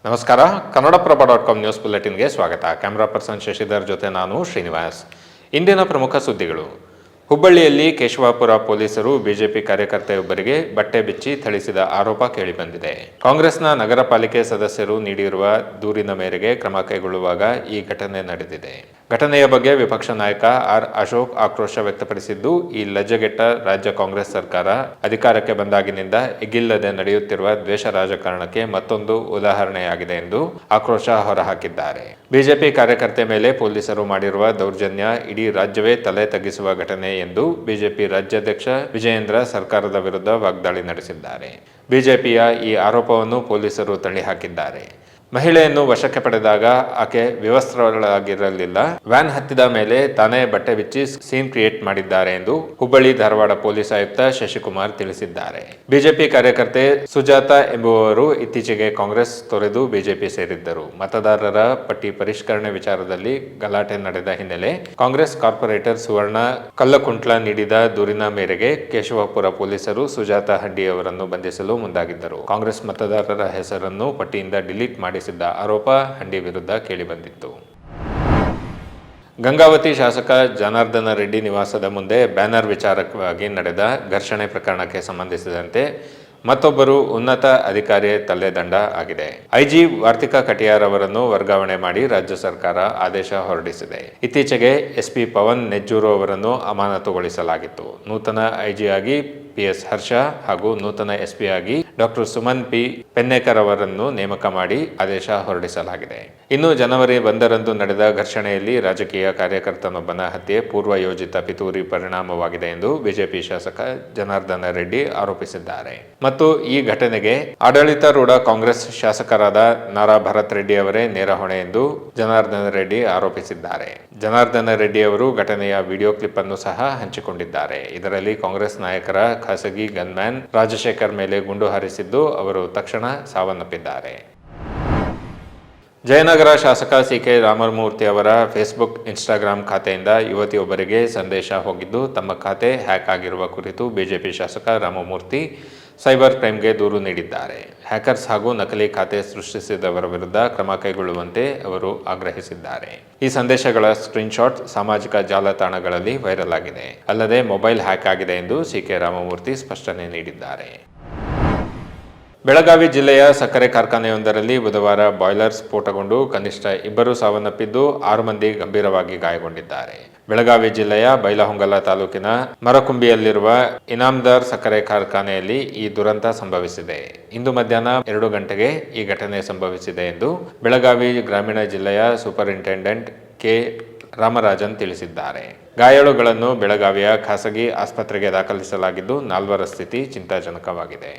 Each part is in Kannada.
ನಮಸ್ಕಾರ. ಕನ್ನಡಪ್ರಭ.com ನ್ಯೂಸ್ ಬುಲೆಟಿನ್ಗೆ ಸ್ವಾಗತ. ಕ್ಯಾಮರಾ ಪರ್ಸನ್ ಶಶಿಧರ್ ಜೊತೆ ನಾನು ಶ್ರೀನಿವಾಸ್. ಇಂದಿನ ಪ್ರಮುಖ ಸುದ್ದಿಗಳು. ಹುಬ್ಬಳ್ಳಿಯಲ್ಲಿ ಕೇಶವಾಪುರ ಪೊಲೀಸರು ಬಿಜೆಪಿ ಕಾರ್ಯಕರ್ತೆಯೊಬ್ಬರಿಗೆ ಬಟ್ಟೆ ಬಿಚ್ಚಿ ಥಳಿಸಿದ ಆರೋಪ ಕೇಳಿಬಂದಿದೆ. ಕಾಂಗ್ರೆಸ್ನ ನಗರ ಪಾಲಿಕೆ ಸದಸ್ಯರು ನೀಡಿರುವ ದೂರಿನ ಮೇರೆಗೆ ಕ್ರಮ ಕೈಗೊಳ್ಳುವಾಗ ಈ ಘಟನೆ ನಡೆದಿದೆ. ಘಟನೆಯ ಬಗ್ಗೆ ವಿಪಕ್ಷ ನಾಯಕ ಆರ್ ಅಶೋಕ್ ಆಕ್ರೋಶ ವ್ಯಕ್ತಪಡಿಸಿದ್ದು, ಈ ಲಜ್ಜೆಗೆಟ್ಟ ರಾಜ್ಯ ಕಾಂಗ್ರೆಸ್ ಸರ್ಕಾರ ಅಧಿಕಾರಕ್ಕೆ ಬಂದಾಗಿನಿಂದ ಎಗ್ಗಿಲ್ಲದೆ ನಡೆಯುತ್ತಿರುವ ದ್ವೇಷ ರಾಜಕಾರಣಕ್ಕೆ ಮತ್ತೊಂದು ಉದಾಹರಣೆಯಾಗಿದೆ ಎಂದು ಆಕ್ರೋಶ ಹೊರಹಾಕಿದ್ದಾರೆ. ಬಿಜೆಪಿ ಕಾರ್ಯಕರ್ತೆ ಮೇಲೆ ಪೊಲೀಸರು ಮಾಡಿರುವ ದೌರ್ಜನ್ಯ ಇಡೀ ರಾಜ್ಯವೇ ತಲೆ ತಗ್ಗಿಸುವ ಘಟನೆ ಎಂದು ಬಿಜೆಪಿ ರಾಜ್ಯಾಧ್ಯಕ್ಷ ವಿಜಯೇಂದ್ರ ಸರ್ಕಾರದ ವಿರುದ್ಧ ವಾಗ್ದಾಳಿ ನಡೆಸಿದ್ದಾರೆ. ಬಿಜೆಪಿಯ ಈ ಆರೋಪವನ್ನು ಪೊಲೀಸರು ತಳ್ಳಿಹಾಕಿದ್ದಾರೆ. ಮಹಿಳೆಯನ್ನು ವಶಕ್ಕೆ ಪಡೆದಾಗ ಆಕೆ ವಿವಸ್ತ್ರಳಾಗಿರಲಿಲ್ಲ. ವ್ಯಾನ್ ಹತ್ತಿದ ಮೇಲೆ ತಾನೇ ಬಟ್ಟೆ ಬಿಚ್ಚಿ ಸೀನ್ ಕ್ರಿಯೇಟ್ ಮಾಡಿದ್ದಾರೆ ಎಂದು ಹುಬ್ಬಳ್ಳಿ ಧಾರವಾಡ ಪೊಲೀಸ್ ಆಯುಕ್ತ ಶಶಿಕುಮಾರ್ ತಿಳಿಸಿದ್ದಾರೆ. ಬಿಜೆಪಿ ಕಾರ್ಯಕರ್ತೆ ಸುಜಾತ ಎಂಬುವವರು ಇತ್ತೀಚೆಗೆ ಕಾಂಗ್ರೆಸ್ ತೊರೆದು ಬಿಜೆಪಿ ಸೇರಿದ್ದರು. ಮತದಾರರ ಪಟ್ಟಿ ಪರಿಷ್ಕರಣೆ ವಿಚಾರದಲ್ಲಿ ಗಲಾಟೆ ನಡೆದ ಹಿನ್ನೆಲೆ ಕಾಂಗ್ರೆಸ್ ಕಾರ್ಪೊರೇಟರ್ ಸುವರ್ಣ ಕಲ್ಲಕುಂಟ್ಲ ನೀಡಿದ ದೂರಿನ ಮೇರೆಗೆ ಕೇಶವಾಪುರ ಪೊಲೀಸರು ಸುಜಾತ ಹಂಡಿ ಅವರನ್ನು ಬಂಧಿಸಲು ಮುಂದಾಗಿದ್ದರು. ಕಾಂಗ್ರೆಸ್ ಮತದಾರರ ಹೆಸರನ್ನು ಪಟ್ಟಿಯಿಂದ ಡಿಲೀಟ್ ಮಾಡಿ ಆರೋಪ ಹಂಡಿ ವಿರುದ್ಧ ಕೇಳಿಬಂದಿತ್ತು. ಗಂಗಾವತಿ ಶಾಸಕ ಜನಾರ್ದನ ರೆಡ್ಡಿ ನಿವಾಸದ ಮುಂದೆ ಬ್ಯಾನರ್ ವಿಚಾರವಾಗಿ ನಡೆದ ಘರ್ಷಣೆ ಪ್ರಕರಣಕ್ಕೆ ಸಂಬಂಧಿಸಿದಂತೆ ಮತ್ತೊಬ್ಬರು ಉನ್ನತ ಅಧಿಕಾರಿ ತಲೆದಂಡ ಆಗಿದೆ. ಐಜಿ ವಾರ್ತಿಕ ಕಟಿಯಾರ್ ಅವರನ್ನು ವರ್ಗಾವಣೆ ಮಾಡಿ ರಾಜ್ಯ ಸರ್ಕಾರ ಆದೇಶ ಹೊರಡಿಸಿದೆ. ಇತ್ತೀಚೆಗೆ ಎಸ್ಪಿ ಪವನ್ ನೆಜ್ಜೂರು ಅವರನ್ನು ಅಮಾನತುಗೊಳಿಸಲಾಗಿತ್ತು. ನೂತನ ಐಜಿಯಾಗಿ PS ಹರ್ಷ ಹಾಗೂ ನೂತನ ಎಸ್ಪಿ ಆಗಿ ಡಾಕ್ಟರ್ ಸುಮನ್ P ಪೆನ್ನೇಕರ್ ಅವರನ್ನು ನೇಮಕ ಮಾಡಿ ಆದೇಶ ಹೊರಡಿಸಲಾಗಿದೆ. ಇನ್ನು ಜನವರಿ 1ರಂದು ನಡೆದ ಘರ್ಷಣೆಯಲ್ಲಿ ರಾಜಕೀಯ ಕಾರ್ಯಕರ್ತನೊಬ್ಬನ ಹತ್ಯೆ ಪೂರ್ವ ಯೋಜಿತ ಪಿತೂರಿ ಪರಿಣಾಮವಾಗಿದೆ ಎಂದು ಬಿಜೆಪಿ ಶಾಸಕ ಜನಾರ್ದನ ರೆಡ್ಡಿ ಆರೋಪಿಸಿದ್ದಾರೆ. ಮತ್ತು ಈ ಘಟನೆಗೆ ಆಡಳಿತಾರೂಢ ಕಾಂಗ್ರೆಸ್ ಶಾಸಕರಾದ ನಾರಾ ಭರತ್ ರೆಡ್ಡಿ ಅವರೇ ನೇರ ಹೊಣೆ ಎಂದು ಜನಾರ್ದನ ರೆಡ್ಡಿ ಆರೋಪಿಸಿದ್ದಾರೆ. ಜನಾರ್ದನ ರೆಡ್ಡಿ ಅವರು ಘಟನೆಯ ವಿಡಿಯೋ ಕ್ಲಿಪ್ ಅನ್ನು ಸಹ ಹಂಚಿಕೊಂಡಿದ್ದಾರೆ. ಇದರಲ್ಲಿ ಕಾಂಗ್ರೆಸ್ ನಾಯಕರ ಖಾಸಗಿ ಗನ್ಮ್ಯಾನ್ ರಾಜಶೇಖರ್ ಮೇಲೆ ಗುಂಡು ಹಾರಿಸಿದ್ದು ಅವರು ತಕ್ಷಣ ಸಾವನ್ನಪ್ಪಿದ್ದಾರೆ. ಜಯನಗರ ಶಾಸಕ CK ರಾಮಮೂರ್ತಿ ಅವರ ಫೇಸ್ಬುಕ್, ಇನ್ಸ್ಟಾಗ್ರಾಂ ಖಾತೆಯಿಂದ ಯುವತಿಯೊಬ್ಬರಿಗೆ ಸಂದೇಶ ಹೋಗಿದ್ದು ತಮ್ಮ ಖಾತೆ ಹ್ಯಾಕ್ ಆಗಿರುವ ಕುರಿತು ಬಿಜೆಪಿ ಶಾಸಕ ರಾಮಮೂರ್ತಿ ಸೈಬರ್ ಕ್ರೈಮ್ಗೆ ದೂರು ನೀಡಿದ್ದಾರೆ. ಹ್ಯಾಕರ್ಸ್ ಹಾಗೂ ನಕಲಿ ಖಾತೆ ಸೃಷ್ಟಿಸಿದವರ ವಿರುದ್ಧ ಕ್ರಮ ಕೈಗೊಳ್ಳುವಂತೆ ಅವರು ಆಗ್ರಹಿಸಿದ್ದಾರೆ. ಈ ಸಂದೇಶಗಳ ಸ್ಕ್ರೀನ್ಶಾಟ್ ಸಾಮಾಜಿಕ ಜಾಲತಾಣಗಳಲ್ಲಿ ವೈರಲ್ ಆಗಿದೆ. ಅಲ್ಲದೆ ಮೊಬೈಲ್ ಹ್ಯಾಕ್ ಆಗಿದೆ ಎಂದು CK ರಾಮಮೂರ್ತಿ ಸ್ಪಷ್ಟನೆ ನೀಡಿದ್ದಾರೆ. ಬೆಳಗಾವಿ ಜಿಲ್ಲೆಯ ಸಕ್ಕರೆ ಕಾರ್ಖಾನೆಯೊಂದರಲ್ಲಿ ಬುಧವಾರ ಬಾಯ್ಲರ್ ಸ್ಫೋಟಗೊಂಡು ಕನಿಷ್ಠ 2 ಸಾವನ್ನಪ್ಪಿದ್ದು 6 ಮಂದಿ ಗಂಭೀರವಾಗಿ ಗಾಯಗೊಂಡಿದ್ದಾರೆ. ಬೆಳಗಾವಿ ಜಿಲ್ಲೆಯ ಬೈಲಹೊಂಗಲ ತಾಲೂಕಿನ ಮರಕುಂಬಿಯಲ್ಲಿರುವ ಇನಾಮದಾರ್ ಸಕ್ಕರೆ ಕಾರ್ಖಾನೆಯಲ್ಲಿ ಈ ದುರಂತ ಸಂಭವಿಸಿದೆ. ಇಂದು ಮಧ್ಯಾಹ್ನ 2 ಗಂಟೆಗೆ ಈ ಘಟನೆ ಸಂಭವಿಸಿದೆ ಎಂದು ಬೆಳಗಾವಿ ಗ್ರಾಮೀಣ ಜಿಲ್ಲೆಯ ಸೂಪರಿಂಟೆಂಡೆಂಟ್ K ರಾಮರಾಜನ್ ತಿಳಿಸಿದ್ದಾರೆ. ಗಾಯಾಳುಗಳನ್ನು ಬೆಳಗಾವಿಯ ಖಾಸಗಿ ಆಸ್ಪತ್ರೆಗೆ ದಾಖಲಿಸಲಾಗಿದ್ದು 4ರ ಸ್ಥಿತಿ ಚಿಂತಾಜನಕವಾಗಿದೆ.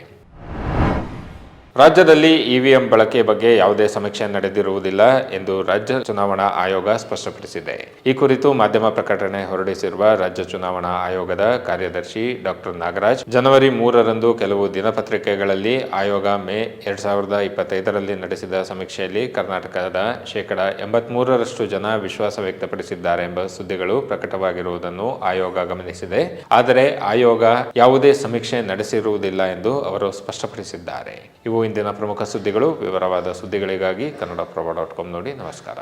ರಾಜ್ಯದಲ್ಲಿ EVM ಬಳಕೆ ಬಗ್ಗೆ ಯಾವುದೇ ಸಮೀಕ್ಷೆ ನಡೆದಿರುವುದಿಲ್ಲ ಎಂದು ರಾಜ್ಯ ಚುನಾವಣಾ ಆಯೋಗ ಸ್ಪಷ್ಟಪಡಿಸಿದೆ. ಈ ಕುರಿತು ಮಾಧ್ಯಮ ಪ್ರಕಟಣೆ ಹೊರಡಿಸಿರುವ ರಾಜ್ಯ ಚುನಾವಣಾ ಆಯೋಗದ ಕಾರ್ಯದರ್ಶಿ ಡಾಕ್ಟರ್ ನಾಗರಾಜ್, ಜನವರಿ 3ರಂದು ಕೆಲವು ದಿನಪತ್ರಿಕೆಗಳಲ್ಲಿ ಆಯೋಗ ಮೇ 2025ರಲ್ಲಿ ನಡೆಸಿದ ಸಮೀಕ್ಷೆಯಲ್ಲಿ ಕರ್ನಾಟಕದ 83% ಜನ ವಿಶ್ವಾಸ ವ್ಯಕ್ತಪಡಿಸಿದ್ದಾರೆ ಎಂಬ ಸುದ್ದಿಗಳು ಪ್ರಕಟವಾಗಿರುವುದನ್ನು ಆಯೋಗ ಗಮನಿಸಿದೆ. ಆದರೆ ಆಯೋಗ ಯಾವುದೇ ಸಮೀಕ್ಷೆ ನಡೆಸಿರುವುದಿಲ್ಲ ಎಂದು ಅವರು ಸ್ಪಷ್ಟಪಡಿಸಿದ್ದಾರೆ. ಇವು ಇಂದಿನ ಪ್ರಮುಖ ಸುದ್ದಿಗಳು. ವಿವರವಾದ ಸುದ್ದಿಗಳಿಗಾಗಿ ಕನ್ನಡಪ್ರಭ.com ನೋಡಿ. ನಮಸ್ಕಾರ.